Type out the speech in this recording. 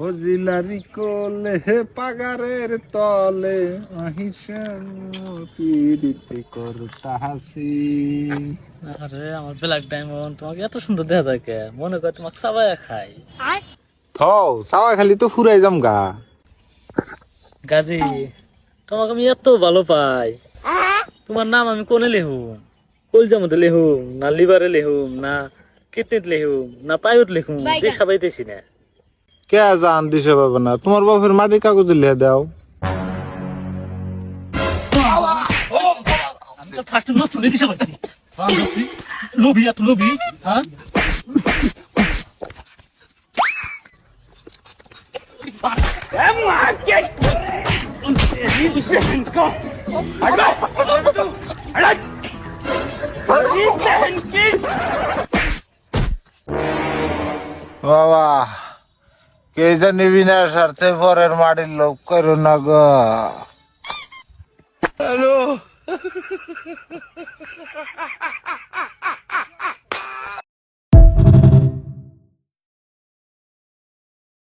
ফজিলারি কোলে পাগারের তলে আহিসেন পীড়িতে করতা হাসি। আরে আমার ব্ল্যাক ডায়মন্ড, তোমাকে এত সুন্দর দেখা যায় কে? মনে করে তোমাকে চাবাইয়া খাই। থও চাওয়া খালি তো ফুরাই যাম গা। গাজী, তোমাকে আমি এত ভালো পাই। তোমার নাম আমি কোনে লেহুম? কলজার মধ্যে লেহুম, না লিভারে লেহুম, না কিডনিতে লেহুম, না পায়ুত লেহুম, দেখা পাইতেছি না। কে জান দিছে পাবে না, তোমার বাপের মাটির কাগজ লিখে দাও। আমি তো ফার্স্ট নষ্ট হয়ে দিশা পাচ্ছি। লোভি এত লোভি, হ্যাঁ? বাবা কে জানি বিনা স্বার্থে পরের মাটির লোক করো না গো। হ্যালো।